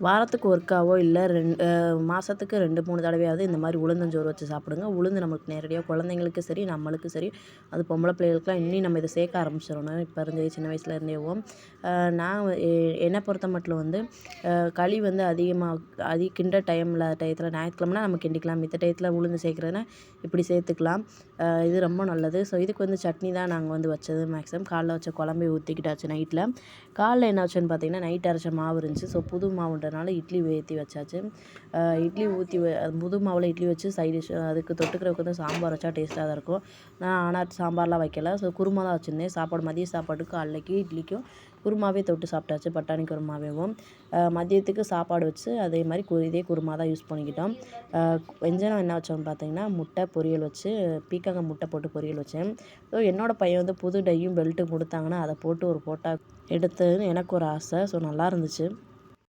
வாரத்துக்கு ஒருக்காவோ இல்லை மாதத்துக்கு 2, 3 தடவையாவது இந்த மாதிரி உளுந்தஞ்சோறு வச்சு சாப்பிடுங்க. உளுந்து நமக்கு நேரடியாக குழந்தைங்களுக்கும் சரி, நம்மளுக்கும் சரி, அது பொம்பளை பிள்ளைகளுக்குலாம் இன்னும் நம்ம இதை சேர்க்க ஆரம்பிச்சிடணும். இப்போ இருந்தே சின்ன வயசுலேருந்தேவும். நான் என்னை பொறுத்த மட்டும் வந்து களி வந்து கிண்டுற டயத்தில் ஞாயிற்றுக்கிழமைனா நம்ம கிண்டிக்கலாம். மித்த டயத்தில் உளுந்து சேர்க்குறதுனா இப்படி சேர்த்துக்கலாம். இது ரொம்ப நல்லது. ஸோ இதுக்கு வந்து சட்னி தான் நாங்கள் வந்து வச்சது. மேக்ஸிமம் காலைல வச்ச குழம்பே ஊற்றிக்கிட்டாச்சு நைட்டில். காலைல என்ன வச்சோன்னு பார்த்தீங்கன்னா, நைட் அரைச்ச மாவு இருந்துச்சு. ஸோ புது மாவுன்றனால இட்லி ஊற்றி வச்சாச்சு. இட்லி ஊற்றி புது மாவில் இட்லி வச்சு சைட் டிஷ் அதுக்கு தொட்டுக்கிறதுக்கு வந்து சாம்பார் வச்சா டேஸ்ட்டாக தான் இருக்கும். ஆனால் சாம்பார்லாம் வைக்கல. ஸோ குருமா தான் வச்சுருந்தேன். மதிய சாப்பாட்டுக்கு காலைக்கு இட்லிக்கும் குருமாவே தொட்டு சாப்பிட்டாச்சு. பட்டாணி குருமாவேவும். மதியத்துக்கு சாப்பாடு வச்சு அதே மாதிரி இதே குருமா தான் யூஸ் பண்ணிக்கிட்டோம். வெஞ்சனம் என்ன வச்சோம்னு பார்த்தீங்கன்னா, முட்டை பொரியல் வச்சு பீக்கங்காய் முட்டை போட்டு பொரியல் வச்சேன். ஸோ என்னோடய பையன் வந்து புது டையும் பெல்ட்டும் கொடுத்தாங்கன்னா அதை போட்டு ஒரு ஃபோட்டோ எடுத்ததுன்னு எனக்கு ஒரு ஆசை. ஸோ நல்லா இருந்துச்சு.